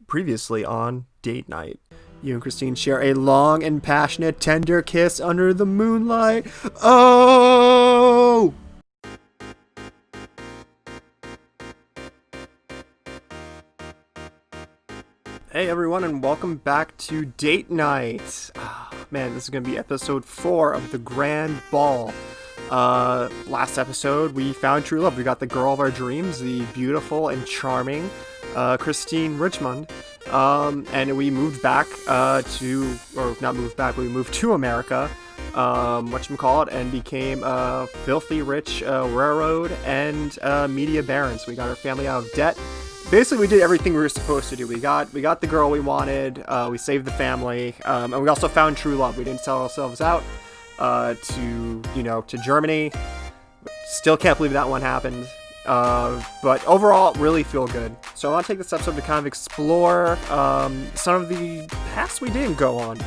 Previously on Date Night. You and Christine share a long and passionate, tender kiss under the moonlight. Oh! Hey everyone, and welcome back to Date Night. Man, this is going to be episode 4 of the Grand Ball. Last episode, we found true love. We got the girl of our dreams, the beautiful and charming Christine Richmond. And we moved back we moved to America, and became a filthy rich railroad and media baron. So we got our family out of debt. Basically, we did everything we were supposed to do. We got the girl we wanted, we saved the family, and we also found true love. We didn't sell ourselves out to Germany. Still can't believe that one happened. But overall, really feel good. So I want to take this episode to kind of explore some of the paths we didn't go on.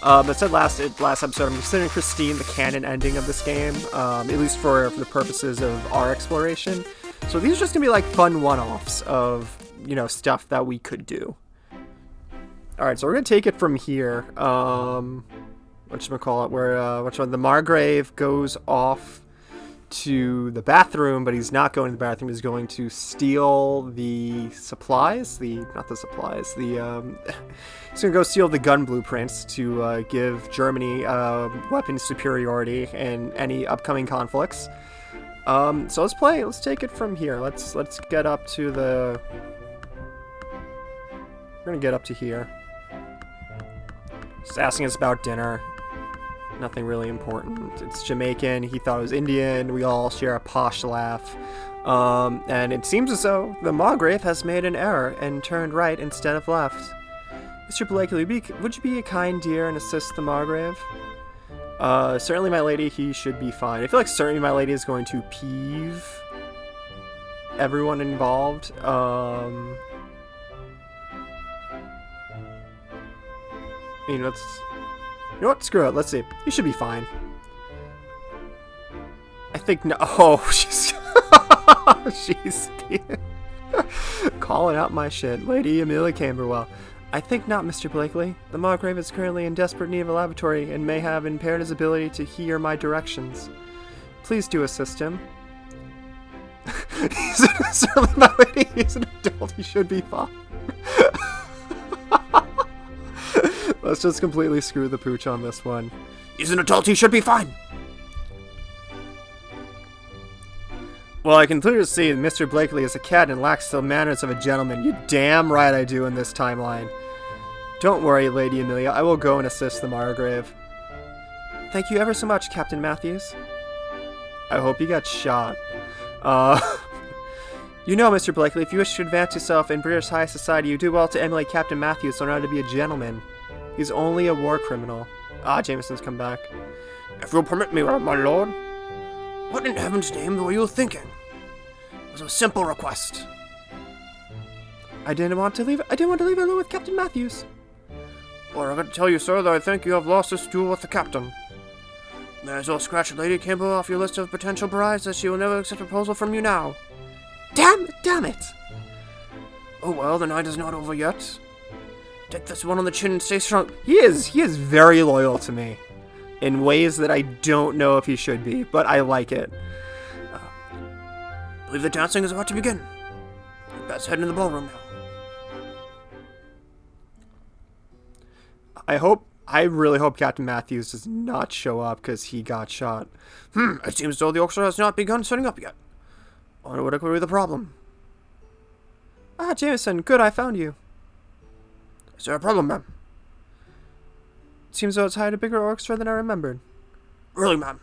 I said last episode, I'm considering Christine the canon ending of this game, at least for the purposes of our exploration. So these are just gonna be like fun one-offs of stuff that we could do. All right, so we're gonna take it from here. Where the Margrave goes off to the bathroom, but he's not going to the bathroom. He's going to steal the supplies. He's gonna go steal the gun blueprints to give Germany weapon superiority in any upcoming conflicts. So let's take it from here. Let's get up to the... We're gonna get up to here. Just asking us about dinner. Nothing really important. It's Jamaican. He thought it was Indian. We all share a posh laugh. And it seems as though the Margrave has made an error and turned right instead of left. Mr. Blakely, would you be a kind dear and assist the Margrave? Certainly, my lady, he should be fine. I feel like certainly my lady is going to peeve everyone involved. You know what? Screw it. Let's see. You should be fine. I think no. Oh, she's calling out my shit. Lady Amelia Camberwell. I think not, Mr. Blakely. The Margrave is currently in desperate need of a lavatory and may have impaired his ability to hear my directions. Please do assist him. Certainly, my lady, he's an adult. He should be fine. Let's just completely screw the pooch on this one. He's an adult. He should be fine. Well, I can clearly see that Mr. Blakely is a cat and lacks the manners of a gentleman. You damn right I do in this timeline. Don't worry, Lady Amelia. I will go and assist the Margrave. Thank you ever so much, Captain Matthews. I hope you got shot. You know, Mr. Blakely, if you wish to advance yourself in British high society, you do well to emulate Captain Matthews in order to be a gentleman. He's only a war criminal. Jameson's come back. If you'll permit me, my lord. What in heaven's name were you thinking? It was a simple request. I didn't want to leave her alone with Captain Matthews. Well, I got to tell you, sir, that I think you have lost this duel with the captain. May as well scratch Lady Campbell off your list of potential brides, as she will never accept a proposal from you now. Damn it! Oh well, the night is not over yet. Take this one on the chin and stay strong. He is very loyal to me. In ways that I don't know if he should be, but I like it. I believe the dancing is about to begin. Let's head into the ballroom now. I really hope Captain Matthews does not show up because he got shot. It seems as though the orchestra has not begun setting up yet. I wonder what could be the problem. Jameson, good, I found you. Is there a problem, ma'am? Seems though it's hired a bigger orchestra than I remembered. Really, ma'am?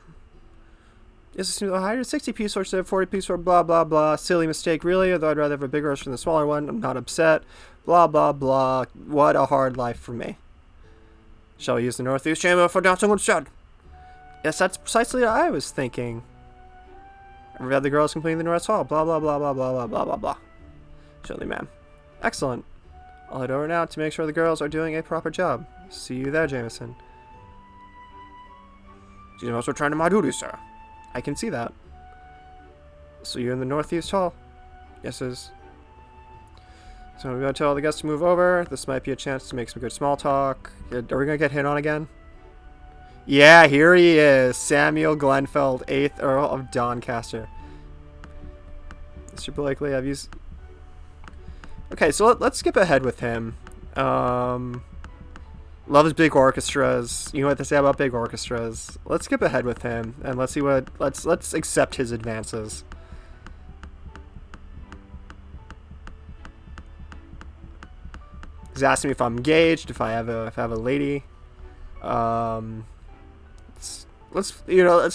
Yes, it seems I hired a 60-piece orchestra, 40-piece or blah, blah, blah. Silly mistake, really, although I'd rather have a bigger orchestra than a smaller one. I'm not upset. Blah, blah, blah. What a hard life for me. Shall we use the northeast chamber for dancing instead? Yes, that's precisely what I was thinking. Every other girls completing the North Hall. Blah, blah, blah, blah, blah, blah, blah, blah, blah. Surely, ma'am. Excellent. I'll head over now to make sure the girls are doing a proper job. See you there, Jameson. She's also trying to my duty, sir. I can see that. So you're in the Northeast Hall? Yes, is. So we're going to tell all the guests to move over. This might be a chance to make some good small talk. Are we going to get hit on again? Yeah, here he is. Samuel Glenfeld, 8th Earl of Doncaster. Mr. Blakely, I've used... Okay, so let's skip ahead with him. Loves big orchestras. You know what they say about big orchestras. Let's skip ahead with him, and let's see what... Let's accept his advances. He's asking me if I'm engaged, if I have a lady. Let's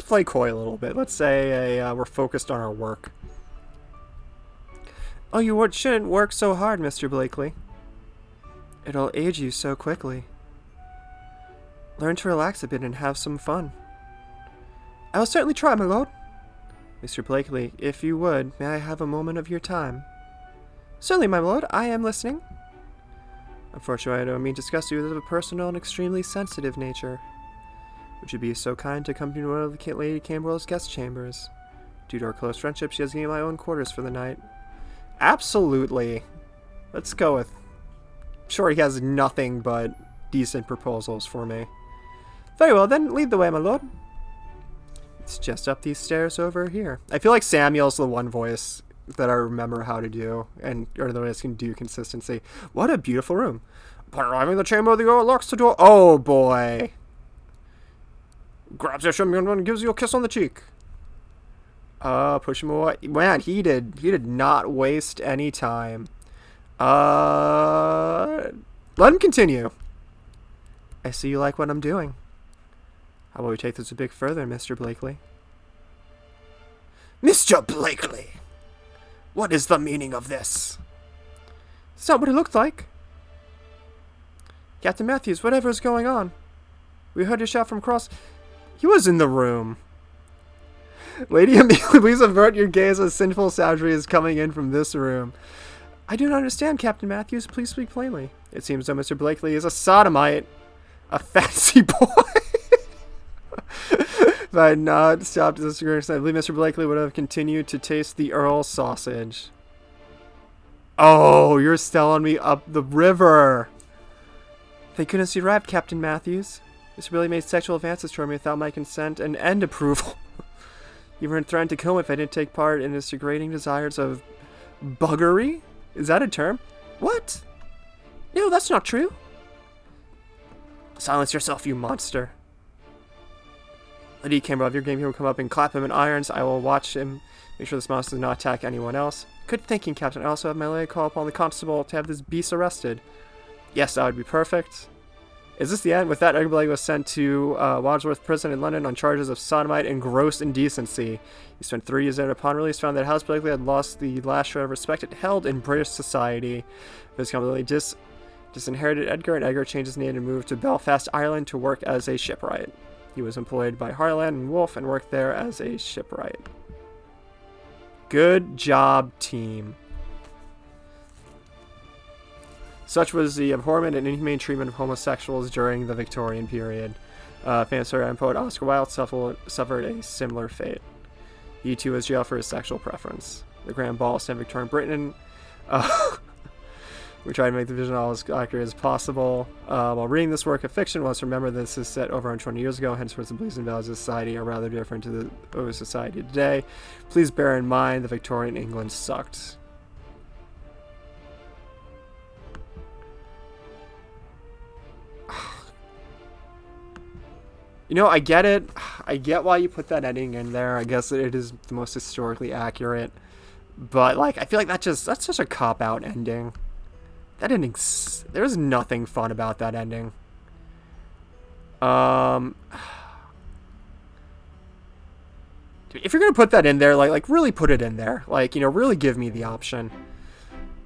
play coy a little bit. Let's say we're focused on our work. Oh, you shouldn't work so hard, Mr. Blakely. It'll age you so quickly. Learn to relax a bit and have some fun. I will certainly try, my lord. Mr. Blakely, if you would, may I have a moment of your time? Certainly, my lord. I am listening. Unfortunately, I don't mean to discuss you with a personal and extremely sensitive nature. Would you be so kind to accompany one of the Lady Camberwell's guest chambers? Due to our close friendship, she has given me my own quarters for the night. Absolutely. Let's go with... Sure, he has nothing but decent proposals for me. Very well, then lead the way, my lord. It's just up these stairs over here. I feel like Samuel's the one voice that I remember how to do, or the ones can do consistency. What a beautiful room. Upon arriving at the chamber, the Earl locks the door. Oh boy. Grabs your shotgun and gives you a kiss on the cheek. Push him away. Man, he did not waste any time. Let him continue. I see you like what I'm doing. How about we take this a bit further, Mr. Blakely? Mr. Blakely! What is the meaning of this? It's not what it looked like. Captain Matthews, whatever is going on? We heard a shout from across... He was in the room. Lady Amelia, please avert your gaze as sinful savagery is coming in from this room. I do not understand, Captain Matthews. Please speak plainly. It seems that Mr. Blakely is a sodomite. A fancy boy. If I had not stopped this experience, I believe Mr. Blakely would have continued to taste the Earl sausage. Oh, you're selling me up the river. Thank goodness you arrived, Captain Matthews. Mr. Blakely made sexual advances toward me without my consent and approval. You even threatened to kill me if I didn't take part in his degrading desires of buggery? Is that a term? What? No, that's not true. Silence yourself, you monster. Lady Camberwell, if your game here will come up and clap him in irons, I will watch him. Make sure this monster does not attack anyone else. Good thinking, Captain. I also have my lady call upon the constable to have this beast arrested. Yes, that would be perfect. Is this the end? With that, Edgar was sent to Wadsworth Prison in London on charges of sodomite and gross indecency. He spent 3 years there, and upon release found that House Blakely had lost the last shred of respect it held in British society. It was completely disinherited Edgar, and Edgar changed his name and moved to Belfast, Ireland to work as a shipwright. He was employed by Harland and Wolff and worked there as a shipwright. Good job, team. Such was the abhorrent and inhumane treatment of homosexuals during the Victorian period. Famous and poet Oscar Wilde suffered a similar fate. He too was jailed for his sexual preference. The Grand Ball in Victorian Britain. We try to make the vision all as accurate as possible. While reading this work of fiction, let's remember this is set over 120 years ago, henceforth the beliefs and values of society are rather different to the society today. Please bear in mind that Victorian England sucked. You know, I get it. I get why you put that ending in there. I guess it is the most historically accurate. But, like, I feel like that's such a cop-out ending. That ending, there's nothing fun about that ending. If you're gonna put that in there, like really put it in there. Like, you know, really give me the option.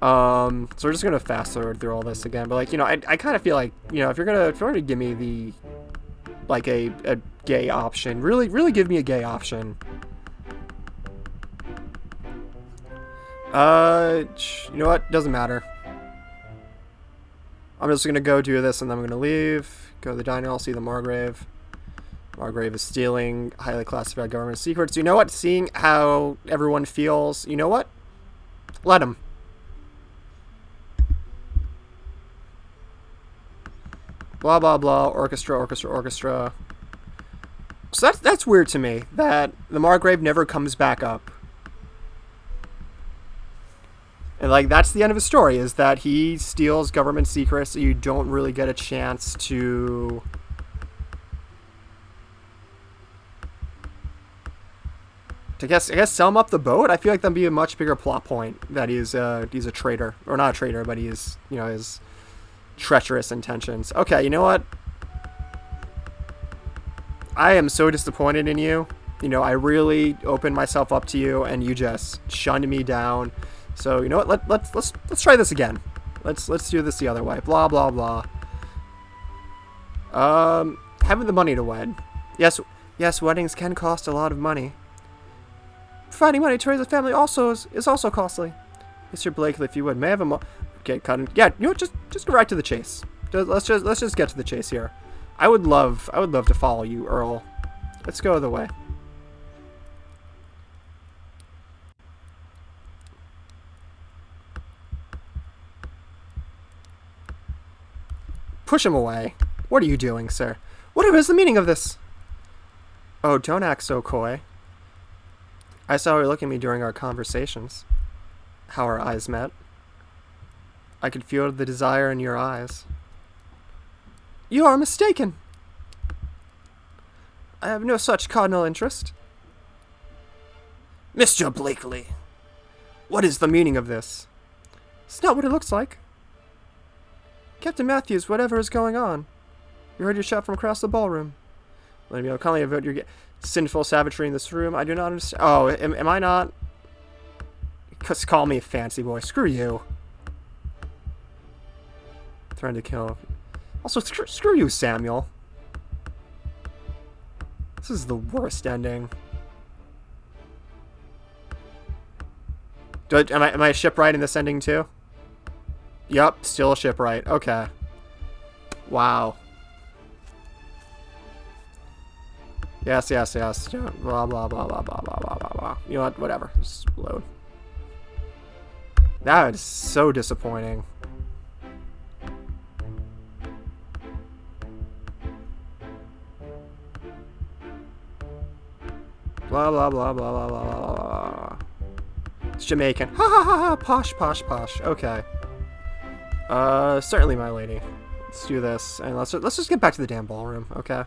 So we're just gonna fast forward through all this again. But, like, you know, I kind of feel like, you know, if you're gonna give me the, like, a gay option, really give me a gay option. You know what? Doesn't matter. I'm just gonna go do this and then I'm gonna leave. Go to the diner, I'll see the Margrave. Margrave is stealing highly classified government secrets. You know what? Seeing how everyone feels, you know what? Let him. Blah, blah, blah. Orchestra, orchestra, orchestra. So that's weird to me, that the Margrave never comes back up. And, like, that's the end of his story, is that he steals government secrets, so you don't really get a chance to... I guess sell him up the boat? I feel like that'd be a much bigger plot point, that he's a traitor. Or not a traitor, but he's, you know, his treacherous intentions. Okay, you know what? I am so disappointed in you. You know, I really opened myself up to you, and you just shunned me down. So, you know what? Let's try this again. Let's do this the other way. Blah, blah, blah. Having the money to wed. Yes, weddings can cost a lot of money. Providing money to raise a family is also costly. Mr. Blakely, if you would, may I have a okay, cut. Yeah, you know what? Just go right to the chase. Let's just get to the chase here. I would love to follow you, Earl. Let's go the way. Push him away. What are you doing, sir? What is the meaning of this? Oh, don't act so coy. I saw her look at me during our conversations. How our eyes met. I could feel the desire in your eyes. You are mistaken. I have no such cardinal interest. Mr. Blakely, what is the meaning of this? It's not what it looks like. Captain Matthews, whatever is going on? You heard your shout from across the ballroom. Let me know kindly about your sinful savagery in this room. I do not understand. Oh, am I not? Just call me a fancy boy. Screw you. Trying to kill. Also, screw you, Samuel. This is the worst ending. Am I a shipwright in this ending too? Yup, still a shipwright. Okay. Wow. Yes. Yeah, blah, blah, blah, blah, blah, blah, blah, blah, blah. You know what? Whatever. Just load. That is so disappointing. Blah, blah, blah, blah, blah, blah, blah, blah. It's Jamaican. Ha ha ha ha. Posh, posh, posh. Okay. Certainly, my lady. Let's do this, and let's just get back to the damn ballroom, okay?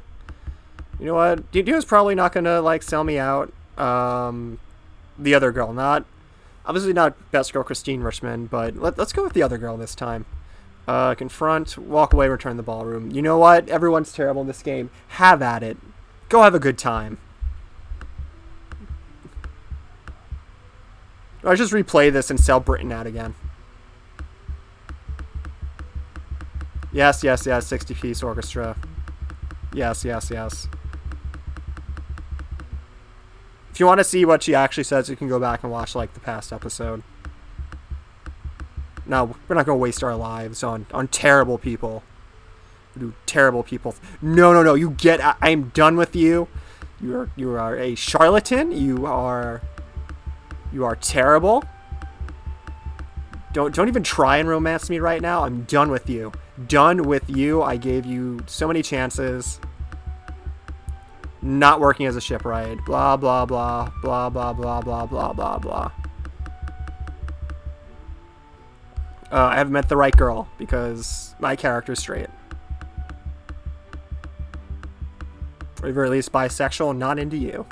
You know what? Dino's probably not gonna, like, sell me out. The other girl, obviously not best girl Christine Richmond, but let's go with the other girl this time. Confront, walk away, return the ballroom. You know what? Everyone's terrible in this game. Have at it. Go have a good time. I'll just replay this and sell Britain out again. Yes, 60-piece orchestra. Yes. If you want to see what she actually says, you can go back and watch, like, the past episode. No, we're not going to waste our lives on terrible people. Do terrible people. No, you get... I'm done with you. You are a charlatan. You are terrible. Don't even try and romance me right now. I'm done with you. Done with you. I gave you so many chances. Not working as a shipwright. Blah, blah, blah. Blah, blah, blah, blah, blah, blah, blah. I haven't met the right girl because my character's straight. Or at the very least bisexual, not into you.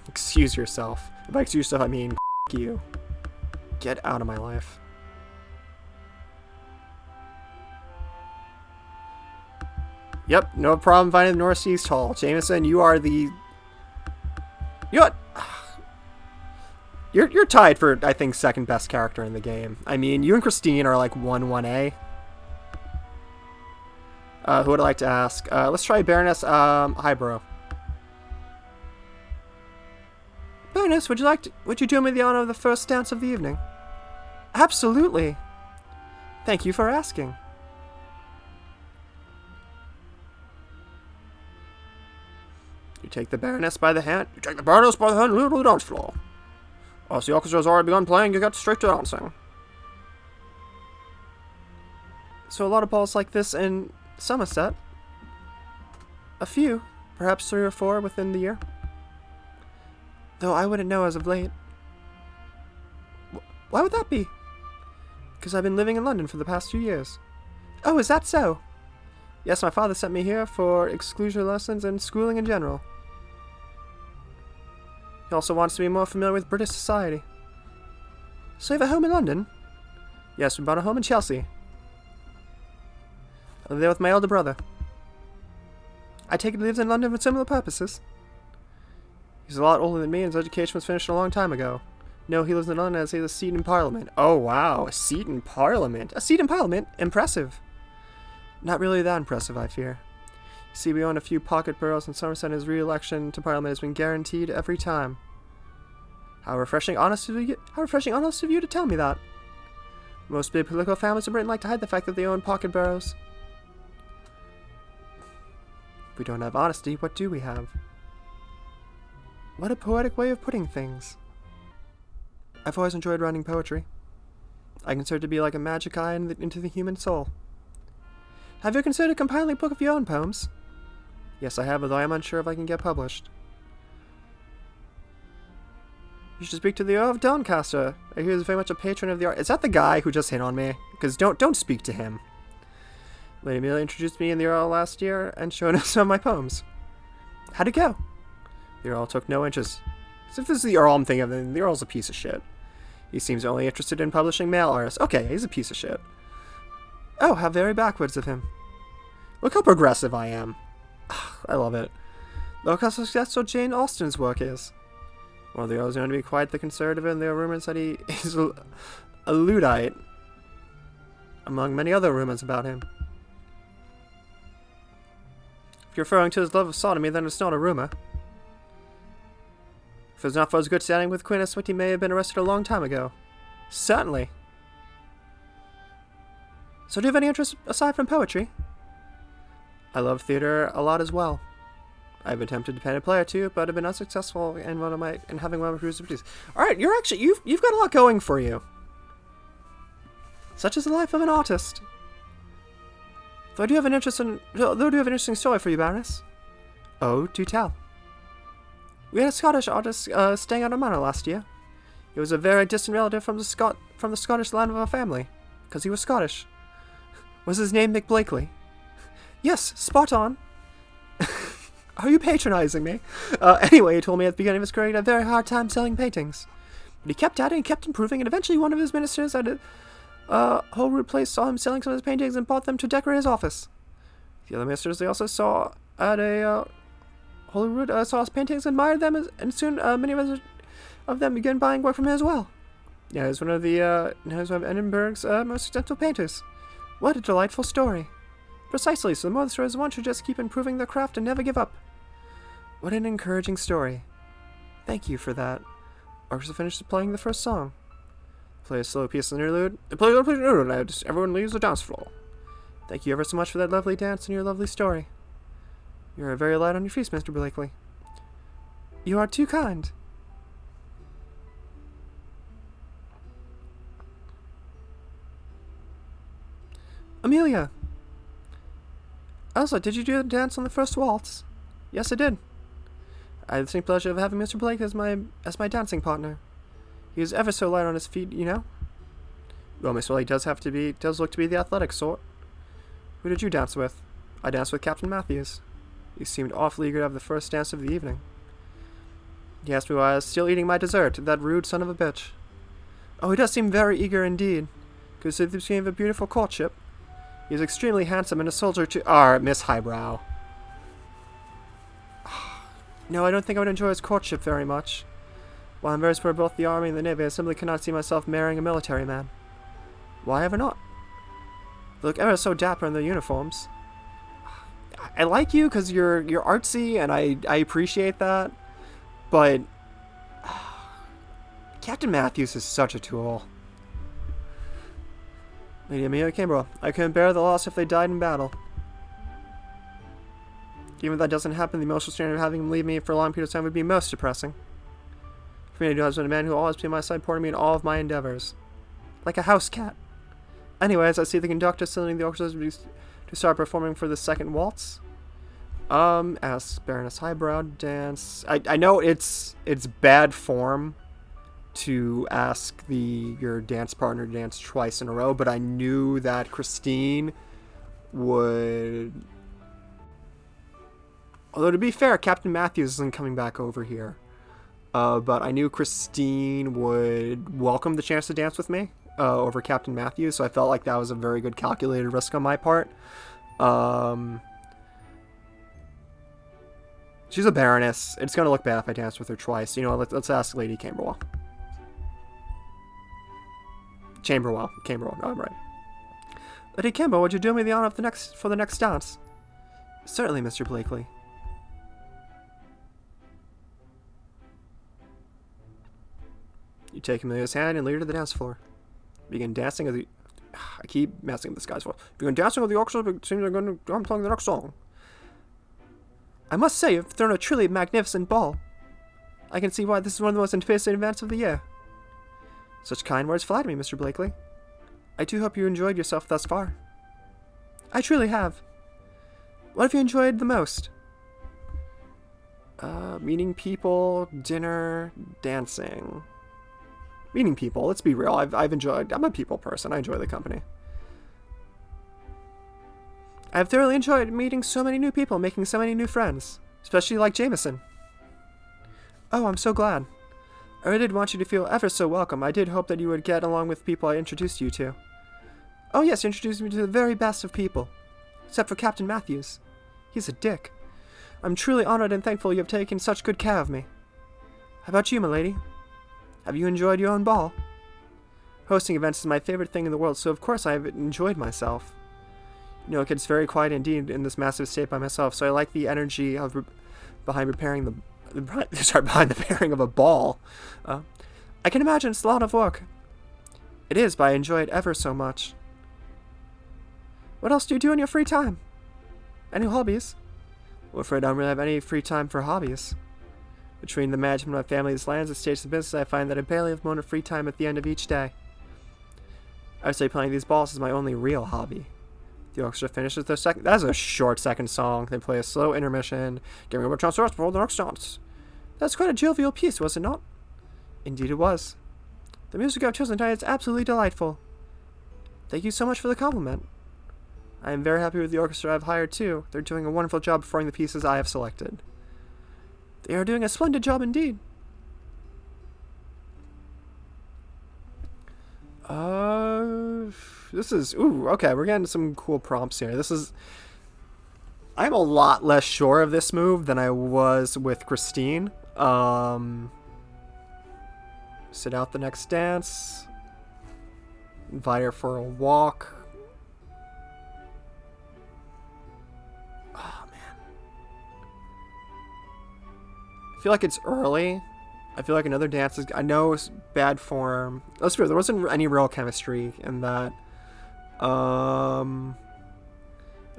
Excuse yourself. By excuse yourself, I mean you. Get out of my life. Yep, no problem finding the North Seas Hall. Jameson, you are the... You know what? You're tied for, I think, second best character in the game. I mean, you and Christine are like 1A. Who would I like to ask? Let's try Baroness Highborough. Baroness, would you do me the honor of the first dance of the evening? Absolutely. Thank you for asking. You take the Baroness by the hand. You take the Baroness by the hand, lead to the dance floor. As the orchestra has already begun playing, you get straight to dancing. So a lot of balls like this in Somerset. A few, perhaps 3 or 4 within the year. Though I wouldn't know as of late. Why would that be? Because I've been living in London for the past 2 years. Oh, is that so? Yes, my father sent me here for exclusion lessons and schooling in general. He also wants to be more familiar with British society. So you have a home in London? Yes, we bought a home in Chelsea. I live there with my elder brother. I take it he lives in London for similar purposes. He's a lot older than me and his education was finished a long time ago. No, he lives in London as he has a seat in Parliament. Oh wow, a seat in Parliament. A seat in Parliament? Impressive. Not really that impressive, I fear. You see, we own a few pocket boroughs and Somerset, his re-election to Parliament has been guaranteed every time. How refreshing honest of you to tell me that. Most big political families in Britain like to hide the fact that they own pocket boroughs. If we don't have honesty, what do we have? What a poetic way of putting things. I've always enjoyed writing poetry. I consider it to be like a magic eye into the human soul. Have you considered compiling a book of your own poems? Yes, I have, although I am unsure if I can get published. You should speak to the Earl of Doncaster. I hear he's very much a patron of the art. Is that the guy who just hit on me? Because don't speak to him. Lady Amelia introduced me and the Earl last year and showed us some of my poems. How'd it go? The Earl took no interest. So if this is the Earl I'm thinking of, then the Earl's a piece of shit. He seems only interested in publishing male artists. Okay, he's a piece of shit. Oh, how very backwards of him. Look how progressive I am. I love it. Look how successful Jane Austen's work is. Well, the Earl's known to be quite the conservative, and there are rumors that he is a Luddite, among many other rumors about him. If you're referring to his love of sodomy, then it's not a rumor. If it was not for his good standing with Queen Elizabeth, he may have been arrested a long time ago. Certainly. So do you have any interest aside from poetry? I love theater a lot as well. I've attempted to pen a play or two, but have been unsuccessful in having one of my duties. Alright, you've got a lot going for you. Such is the life of an artist. Though I do have an interesting story for you, Baroness. Oh, do tell. We had a Scottish artist staying at our manor last year. He was a very distant relative from the Scottish land of our family, because he was Scottish. Was his name Mick Blakely? Yes, spot on. Are you patronizing me? Anyway, he told me at the beginning of his career he had a very hard time selling paintings. But he kept at it and kept improving, and eventually one of his ministers at a Holyrood place saw him selling some of his paintings and bought them to decorate his office. The other ministers they also saw at a Holyrood saw his paintings and admired them, and soon many of them began buying work from him as well. Yeah, he's one of Edinburgh's most successful painters. What a delightful story. Precisely, so the more the stories one should just keep improving their craft and never give up. What an encouraging story. Thank you for that. Orchestra finished playing the first song. Play a slow piece of the interlude. Play an interlude, lads. Everyone leaves the dance floor. Thank you ever so much for that lovely dance and your lovely story. You are very light on your feet, Mr. Blakely. You are too kind. Amelia! Elsa, did you do the dance on the first waltz? Yes, I did. I had the distinct pleasure of having Mr. Blake as my dancing partner. He is ever so light on his feet, you know. Well, Mr. Blake does look to be the athletic sort. Who did you dance with? I danced with Captain Matthews. He seemed awfully eager to have the first dance of the evening. He asked me why I was still eating my dessert, that rude son of a bitch. Oh, he does seem very eager indeed. Could see the beginning of a beautiful courtship. He is extremely handsome and a soldier too. Miss Highbrow. No, I don't think I would enjoy his courtship very much. While I'm very for both the army and the navy, I simply cannot see myself marrying a military man. Why ever not? They look ever so dapper in their uniforms. I like you because you're artsy, and I appreciate that. But Captain Matthews is such a tool. Lady Amelia Cambro, I couldn't bear the loss if they died in battle. Even if that doesn't happen, the emotional strain of having him leave me for a long period of time would be most depressing. For me, I do have a man who will always be by my side, supporting me in all of my endeavors. Like a house cat. Anyways, I see the conductor sending the orchestra to start performing for the second waltz. Asks Baroness Highbrow. Dance. I know it's bad form to ask your dance partner to dance twice in a row, but I knew that Christine would... Although, to be fair, Captain Matthews isn't coming back over here. But I knew Christine would welcome the chance to dance with me over Captain Matthews, so I felt like that was a very good calculated risk on my part. She's a baroness. It's going to look bad if I dance with her twice. You know, let's ask Lady Camberwell. Camberwell. No, I'm right. Lady Camberwell, would you do me the honor of for the next dance? Certainly, Mr. Blakely. You take Amelia's hand and lead her to the dance floor. Begin dancing with the... I keep messing with this guy's voice. Begin dancing with the orchestra, but it seems I'm playing the next song. I must say, you've thrown a truly magnificent ball. I can see why this is one of the most anticipated events of the year. Such kind words flatter me, Mr. Blakely. I do hope you enjoyed yourself thus far. I truly have. What have you enjoyed the most? Meeting people, dinner, dancing. Meeting people, let's be real. I've enjoyed... I'm a people person. I enjoy the company. I've thoroughly enjoyed meeting so many new people, making so many new friends. Especially like Jameson. Oh, I'm so glad. I really did want you to feel ever so welcome. I did hope that you would get along with people I introduced you to. Oh yes, you introduced me to the very best of people. Except for Captain Matthews. He's a dick. I'm truly honored and thankful you have taken such good care of me. How about you, milady? Have you enjoyed your own ball? Hosting events is my favorite thing in the world, so of course I have enjoyed myself. You know, it gets very quiet indeed in this massive state by myself, so I like the energy of behind preparing behind the pairing of a ball. I can imagine it's a lot of work. It is, but I enjoy it ever so much. What else do you do in your free time? Any hobbies? Well, afraid I don't really have any free time for hobbies. Between the management of my family's lands, estates, and business, I find that I barely have a moment of free time at the end of each day. I would say playing these balls is my only real hobby. The orchestra finishes their second... That is a short second song. They play a slow intermission, giving over a chance to rest before the next dance. That's quite a jovial piece, was it not? Indeed it was. The music I've chosen tonight is absolutely delightful. Thank you so much for the compliment. I am very happy with the orchestra I've hired, too. They're doing a wonderful job performing the pieces I have selected. They are doing a splendid job indeed. This is... Ooh, okay, we're getting some cool prompts here. This is... I'm a lot less sure of this move than I was with Christine. Sit out the next dance. Invite her for a walk. Oh, man. I feel like it's early. I feel like another dance is... I know it's bad form. Let's be real, there wasn't any real chemistry in that.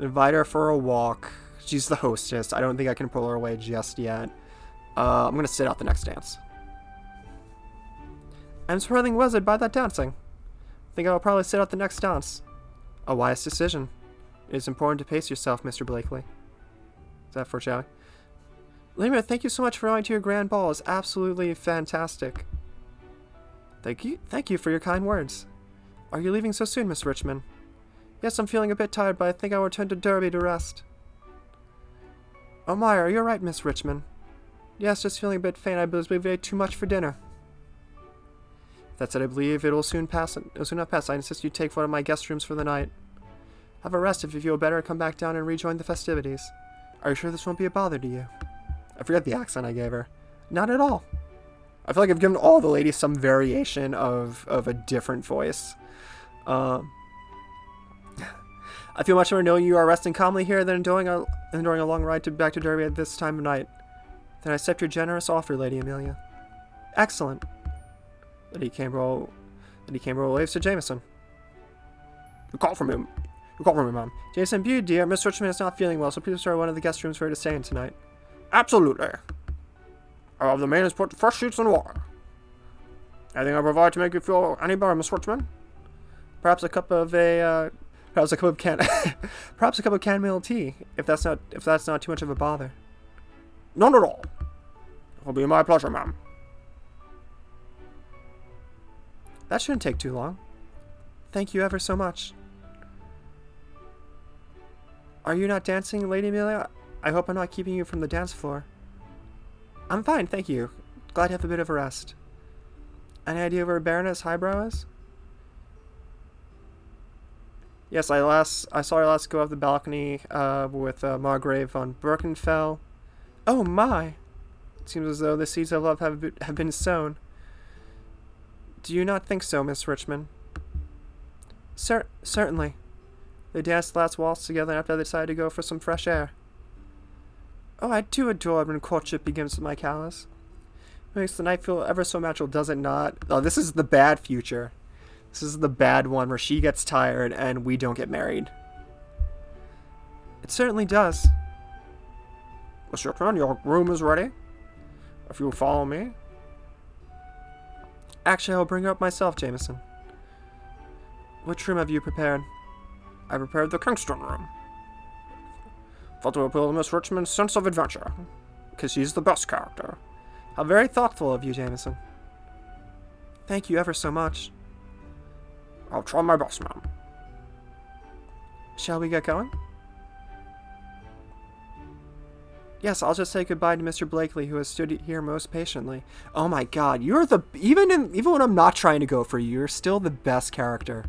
Invite her for a walk. She's the hostess. I don't think I can pull her away just yet. I'm gonna sit out the next dance. I'm swirling wizard by that dancing. I think I will probably sit out the next dance. A wise decision. It is important to pace yourself, Mr. Blakely. Is that foreshadowing? Lima, thank you so much for going to your grand ball. It's absolutely fantastic. Thank you for your kind words. Are you leaving so soon, Miss Richmond? Yes, I'm feeling a bit tired, but I think I will return to Derby to rest. Oh my, are you alright, Miss Richmond? Yes, just feeling a bit faint. I believe we ate too much for dinner. That said, I believe it will soon pass. It'll soon have passed. I insist you take one of my guest rooms for the night. Have a rest. If you feel better, come back down and rejoin the festivities. Are you sure this won't be a bother to you? I forget the accent I gave her. Not at all. I feel like I've given all the ladies some variation of a different voice. I feel much more knowing you are resting calmly here than enduring a long ride back to Derby at this time of night. Then I accept your generous offer, Lady Amelia. Excellent. Lady Camberwell waves to Jameson. You call from him. You call from him, Mom. Jameson, beauty dear, Miss Richmond is not feeling well, so please restore one of the guest rooms for her to stay in tonight. Absolutely. I'll have the maids put the fresh sheets in water. Anything I provide to make you feel any better, Miss Richmond? Perhaps a cup of perhaps a cup of chamomile tea, if that's not too much of a bother. None at all. It will be my pleasure, ma'am. That shouldn't take too long. Thank you ever so much. Are you not dancing, Lady Amelia? I hope I'm not keeping you from the dance floor. I'm fine, thank you. Glad to have a bit of a rest. Any idea where Baroness Highbrow is? Yes, I saw her last go up the balcony with Margrave von Birkenfell. Oh my! It seems as though the seeds of love have been sown. Do you not think so, Miss Richmond? Certainly. They danced last waltz together after they decided to go for some fresh air. Oh, I do adore when courtship begins with my callus. It makes the night feel ever so natural, does it not? Oh, this is the bad future. This is the bad one where she gets tired and we don't get married. It certainly does. Miss Richmond, your room is ready. If you will follow me. Actually, I'll bring her up myself, Jameson. Which room have you prepared? I prepared the Kingston room. Thought to appeal to Miss Richmond's sense of adventure, because she's the best character. How very thoughtful of you, Jameson. Thank you ever so much. I'll try my best, ma'am. Shall we get going? Yes, I'll just say goodbye to Mr. Blakely, who has stood here most patiently. Oh my god, you're the... Even when I'm not trying to go for you, you're still the best character.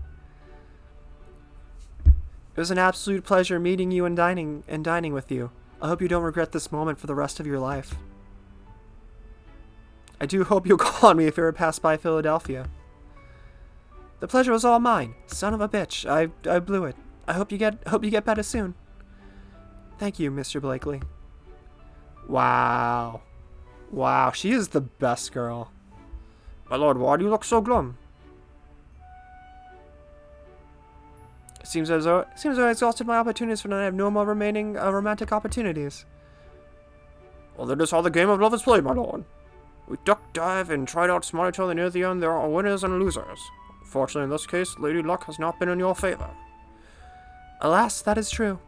It was an absolute pleasure meeting you and dining with you. I hope you don't regret this moment for the rest of your life. I do hope you'll call on me if you ever pass by Philadelphia. The pleasure was all mine. Son of a bitch. I blew it. I hope you get better soon. Thank you, Mr. Blakely. Wow. Wow, she is the best girl. My lord, why do you look so glum? It seems as though I exhausted my opportunities for now. I have no more remaining romantic opportunities. Well, that is how the game of love is played, my lord. We duck, dive, and try to outsmart each other near the end. There are winners and losers. Fortunately, in this case, Lady Luck has not been in your favor. Alas, that is true.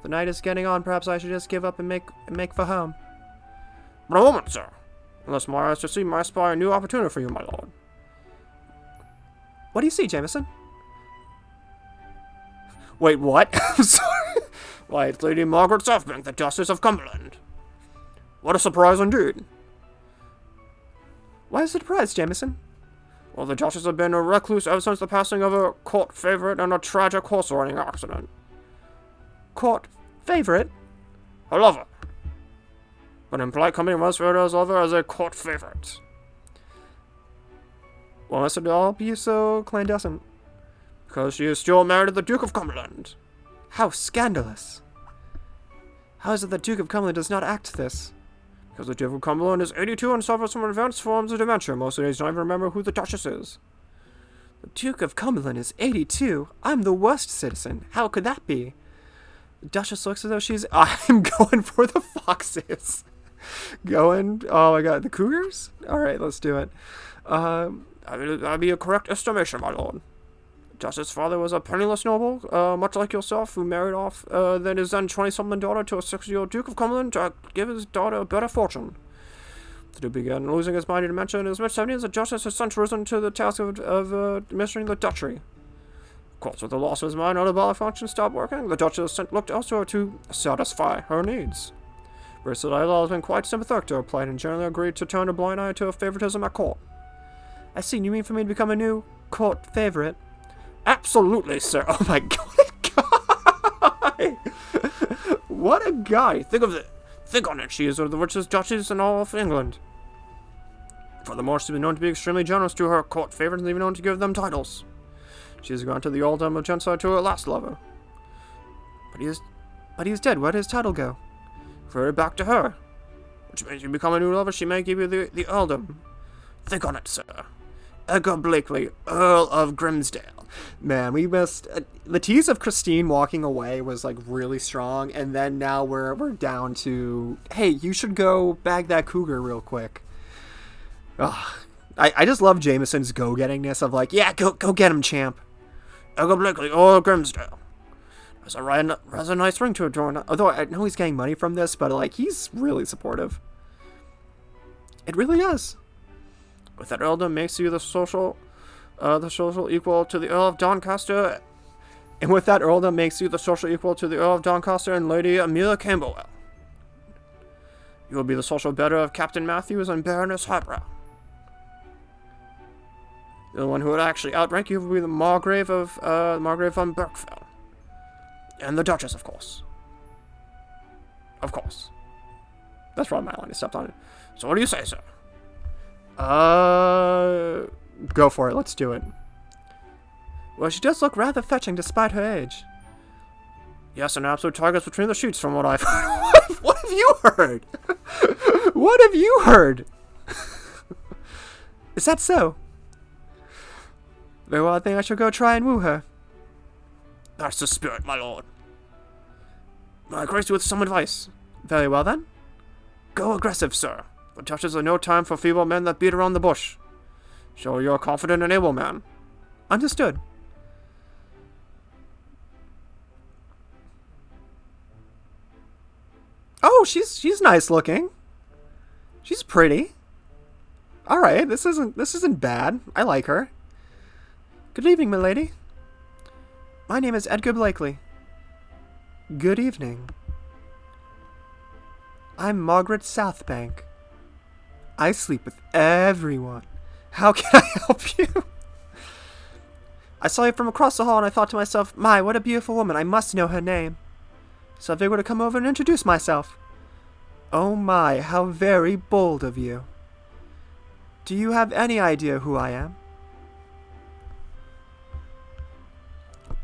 The night is getting on. Perhaps I should just give up and make for home. But a moment, sir. Unless my eyes to see, might spy a new opportunity for you, my lord. What do you see, Jameson? Wait, what? I'm sorry. Why, it's Lady Margaret Southbank, the Duchess of Cumberland. What a surprise indeed. Why is it a surprise, Jameson? Well, the Duchess has been a recluse ever since the passing of a court favorite and a tragic horse-riding accident. Court favorite? Her lover. But in polite company, most refer to his lover as a court favorite. Why must it all be so clandestine? Because she is still married to the Duke of Cumberland. How scandalous. How is it the Duke of Cumberland does not act this? Because the Duke of Cumberland is 82 and suffers from advanced forms of dementia. Most of the days don't even remember who the Duchess is. The Duke of Cumberland is 82? I'm the worst citizen. How could that be? The Duchess looks as though she's... I'm going for the foxes. Oh my god, the cougars? Alright, let's do it. That'd be a correct estimation, my lord. Duchess' father was a penniless noble, much like yourself, who married off then his then 20-something daughter to a 60-year-old Duke of Cumberland to give his daughter a better fortune. The Duke began losing his mind to dementia in his mid-70s. The Duchess has since risen to the task of administering the duchy. Of course, with the loss of his mind, other body functions stopped working. The Duchess looked elsewhere to satisfy her needs. Bristol has been quite sympathetic to her plight and generally agreed to turn a blind eye to her favoritism at court. I see. You mean for me to become a new court favorite? Absolutely, sir. Oh my god, what a guy! Think on it. She is one of the richest duchies in all of England. Furthermore, she's been known to be extremely generous to her court favorites and even known to give them titles. She has granted the Earldom of Chenside to her last lover. But he is dead. Where did his title go? Referred back to her. Which means you become a new lover, she may give you the Earldom. Think on it, sir. Edgar Blakely, Earl of Grimsdale. Man, we missed... the tease of Christine walking away was, like, really strong, and then now we're down to, hey, you should go bag that cougar real quick. Ugh. I just love Jameson's go-gettingness of, like, yeah, go get him, champ. Edgar Blakely or Grimsdale. There's a rather nice ring to adorn. Although I know he's getting money from this, but like he's really supportive. It really is. With that earldom makes you the social equal to the Earl of Doncaster. And with that earldom makes you the social equal to the Earl of Doncaster and Lady Amelia Camberwell. You will be the social better of Captain Matthews and Baroness Highbrow. The one who would actually outrank you would be the Margrave von Berkfell. And the Duchess, of course. Of course. That's probably my line. I stepped on it. So what do you say, sir? Go for it. Let's do it. Well, she does look rather fetching despite her age. Yes, an absolute tigress between the sheets from what I've heard. What have you heard? What have you heard? Is that so? Very well, I think I shall go try and woo her. That's the spirit, my lord. May I grace you with some advice? Very well, then. Go aggressive, sir. The Duchess has no time for feeble men that beat around the bush. Show you're a confident and able man. Understood. Oh, she's nice looking. She's pretty. All right, this isn't bad. I like her. Good evening, milady. My name is Edgar Blakely. Good evening. I'm Margaret Southbank. I sleep with everyone. How can I help you? I saw you from across the hall and I thought to myself, my, what a beautiful woman. I must know her name. So I figured to come over and introduce myself. Oh my, how very bold of you. Do you have any idea who I am?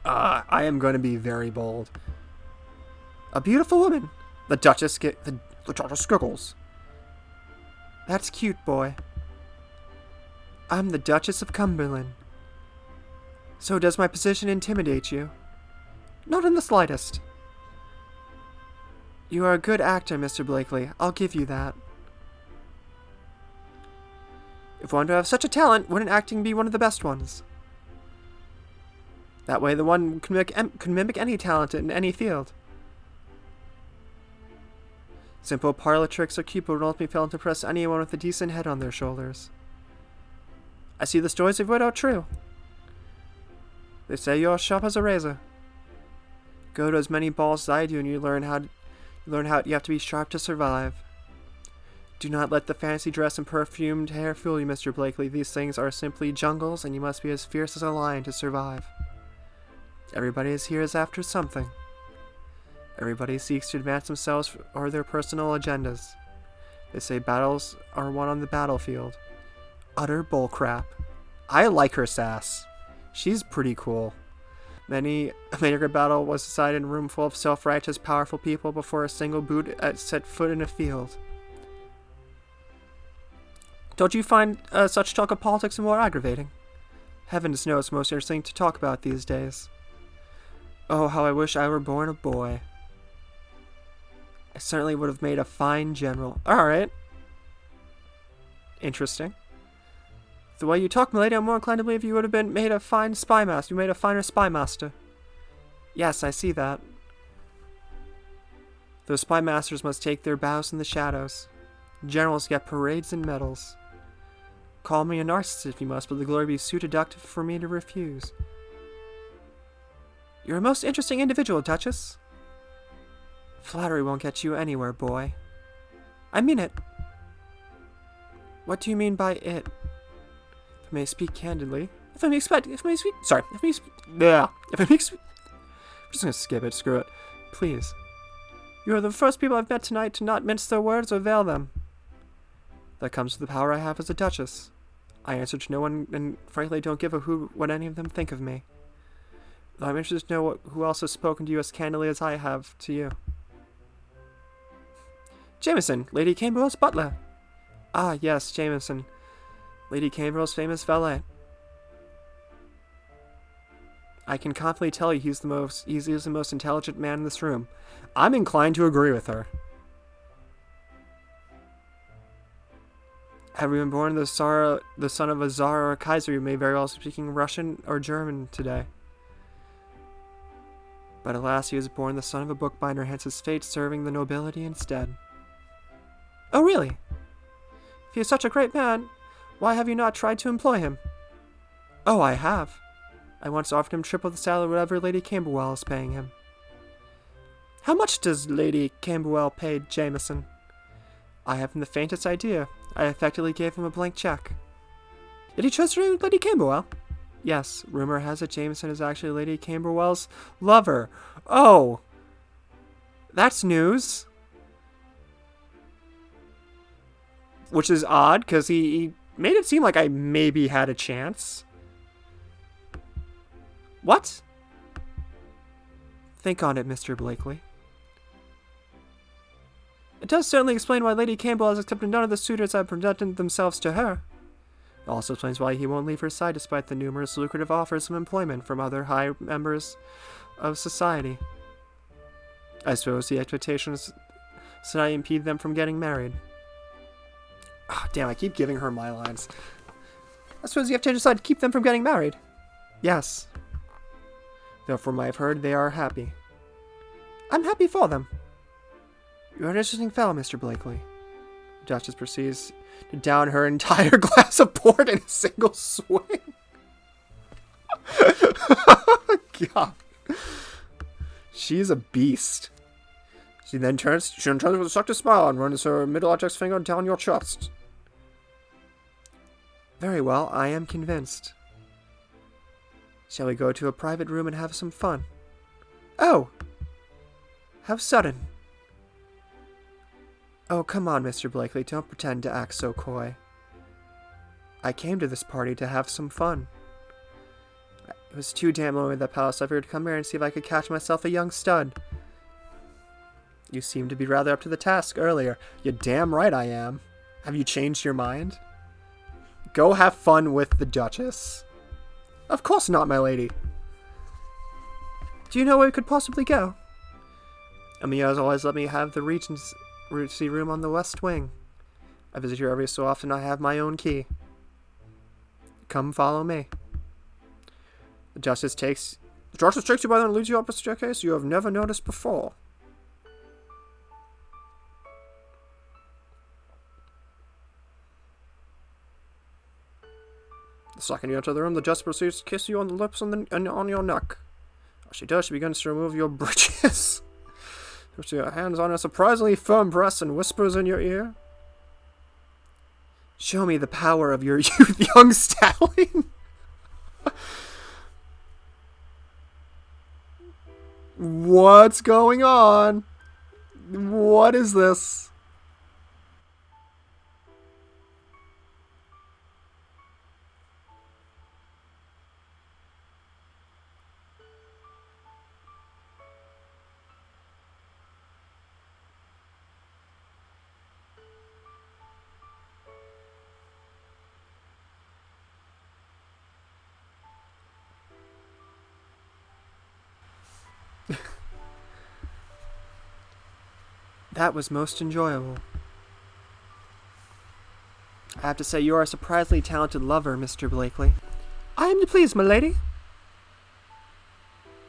I am going to be very bold. A beautiful woman. The Duchess Squiggles. That's cute, boy. I'm the Duchess of Cumberland. So does my position intimidate you? Not in the slightest. You are a good actor, Mr. Blakely. I'll give you that. If one to have such a talent, wouldn't acting be one of the best ones? That way the one can mimic any talent in any field. Simple parlor tricks or cupid would ultimately fail to impress anyone with a decent head on their shoulders. I see the stories of widow true. They say you're sharp as a razor. Go to as many balls as I do and you learn how you have to be sharp to survive. Do not let the fancy dress and perfumed hair fool you, Mr. Blakely. These things are simply jungles and you must be as fierce as a lion to survive. Everybody is here is after something. Everybody seeks to advance themselves or their personal agendas. They say battles are won on the battlefield. Utter bullcrap. I like her sass. She's pretty cool. Many a great battle was decided in a room full of self-righteous, powerful people before a single boot set foot in a field. Don't you find such talk of politics more aggravating? Heavens knows it's most interesting to talk about these days. Oh, how I wish I were born a boy. I certainly would have made a fine general. Alright. Interesting. The way you talk, milady, I'm more inclined to believe you would have been made a fine spy master. You made a finer spy master. Yes, I see that. Those spy masters must take their bows in the shadows. Generals get parades and medals. Call me a narcissist if you must, but the glory be too deductive for me to refuse. You're a most interesting individual, Duchess. Flattery won't get you anywhere, boy. I mean it. What do you mean by it? If I may speak candidly. I'm just gonna skip it, screw it. Please. You are the first people I've met tonight to not mince their words or veil them. That comes to the power I have as a duchess. I answer to no one, and frankly don't give a hoot what any of them think of me. Though I'm interested to know who else has spoken to you as candidly as I have to you. Jameson, Lady Camberwell's butler. Ah, yes, Jameson. Lady Camberwell's famous valet. I can confidently tell you he is the most intelligent man in this room. I'm inclined to agree with her. Have you been born the son of a Tsar or a Kaiser, you may very well be speaking Russian or German today. But alas, he was born the son of a bookbinder, hence his fate serving the nobility instead. Oh, really? If he is such a great man, why have you not tried to employ him? Oh, I have. I once offered him triple the salary whatever Lady Camberwell is paying him. How much does Lady Camberwell pay Jameson? I haven't the faintest idea. I effectively gave him a blank check. Did he trust Lady Camberwell? Yes, rumor has it Jameson is actually Lady Camberwell's lover. Oh! That's news. Which is odd, because he made it seem like I maybe had a chance. What? Think on it, Mr. Blakely. It does certainly explain why Lady Campbell has accepted none of the suitors that have presented themselves to her. It also explains why he won't leave her side despite the numerous lucrative offers of employment from other high members of society. I suppose the expectations should not impede them from getting married. Oh, damn, I keep giving her my lines. I suppose you have to decide to keep them from getting married. Yes. Though from what I've heard, they are happy. I'm happy for them. You're an interesting fellow, Mr. Blakely. The Duchess proceeds to down her entire glass of port in a single swing. God. She's a beast. She then turns with a seductive smile and runs her middle index finger down your chest. Very well, I am convinced. Shall we go to a private room and have some fun? Oh! How sudden. Oh, come on, Mr. Blakely, don't pretend to act so coy. I came to this party to have some fun. It was too damn lonely at the palace. I figured to come here and see if I could catch myself a young stud. You seemed to be rather up to the task earlier. You're damn right I am. Have you changed your mind? Go have fun with the Duchess. Of course not, my lady. Do you know where we could possibly go? Amiya has always let me have the Regency room on the west wing. I visit here every so often. I have my own key. Come follow me. The Duchess takes you by and leads you up a staircase you have never noticed before. The second you enter the room, the Duchess proceeds to kiss you on the lips and on your neck. As she does, she begins to remove your breeches. Puts your hands on a surprisingly firm breast and whispers in your ear. Show me the power of your youth, young stallion. What's going on? What is this? That was most enjoyable. I have to say, you are a surprisingly talented lover, Mr. Blakely. I am to please, my lady.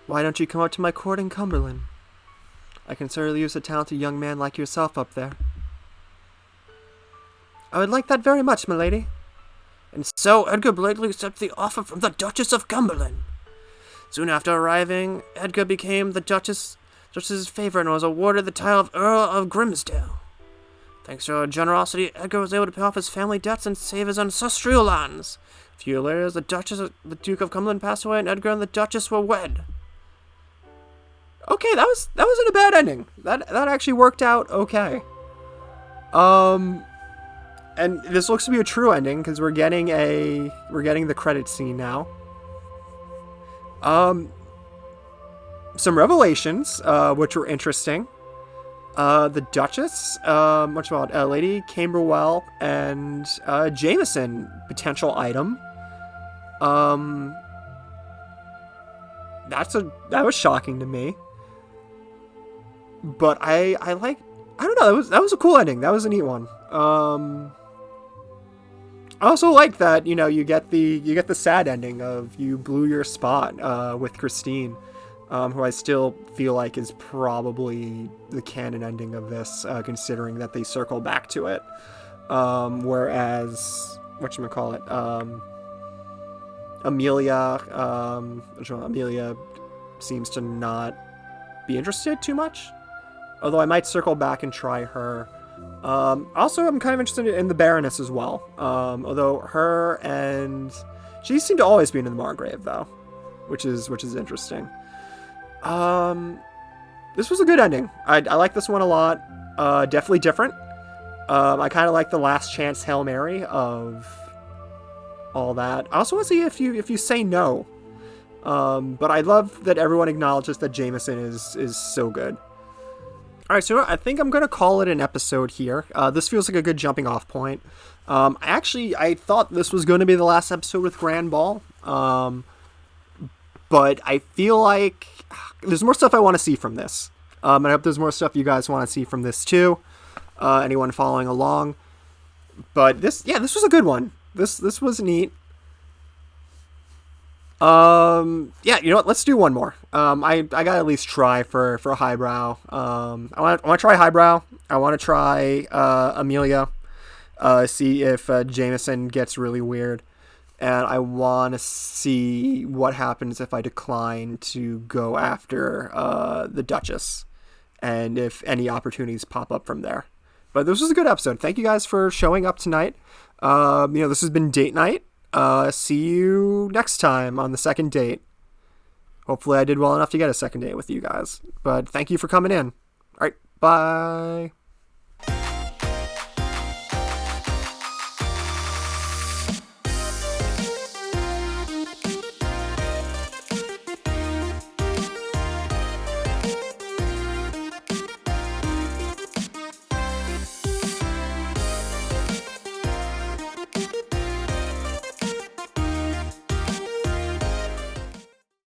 Why don't you come up to my court in Cumberland? I can certainly use a talented young man like yourself up there. I would like that very much, my lady. And so Edgar Blakely accepted the offer from the Duchess of Cumberland. Soon after arriving, Edgar became the Duchess's favorite and was awarded the title of Earl of Grimsdale. Thanks to her generosity, Edgar was able to pay off his family debts and save his ancestral lands. A few years later, the Duke of Cumberland passed away, and Edgar and the Duchess were wed. Okay, that wasn't a bad ending. That actually worked out okay. And this looks to be a true ending because we're getting the credit scene now. Some revelations, which were interesting. The Duchess, Lady Camberwell and Jameson, potential item. That was shocking to me. But I don't know, that was a cool ending. That was a neat one. I also like that, you get the sad ending of you blew your spot with Christine. who I still feel like is probably the canon ending of this, considering that they circle back to it. Whereas, whatchamacallit, Amelia seems to not be interested too much. Although I might circle back and try her. Also, I'm kind of interested in the Baroness as well. Although her and... She seemed to always be in the Margrave, though. Which is interesting. This was a good ending. I like this one a lot. Definitely different. I kind of like the last chance Hail Mary of all that. I also want to see if you say no. But I love that everyone acknowledges that Jameson is so good. Alright, so I think I'm going to call it an episode here. This feels like a good jumping off point. I thought this was going to be the last episode with Grand Ball. But I feel like there's more stuff I want to see from this. And I hope there's more stuff you guys want to see from this too. Anyone following along. But this was a good one. This was neat. You know what? Let's do one more. I gotta at least try for Highbrow. I want to try Highbrow. I want to try Amelia. See if Jameson gets really weird. And I want to see what happens if I decline to go after the Duchess. And if any opportunities pop up from there. But this was a good episode. Thank you guys for showing up tonight. This has been Date Night. See you next time on the second date. Hopefully I did well enough to get a second date with you guys. But thank you for coming in. All right, bye.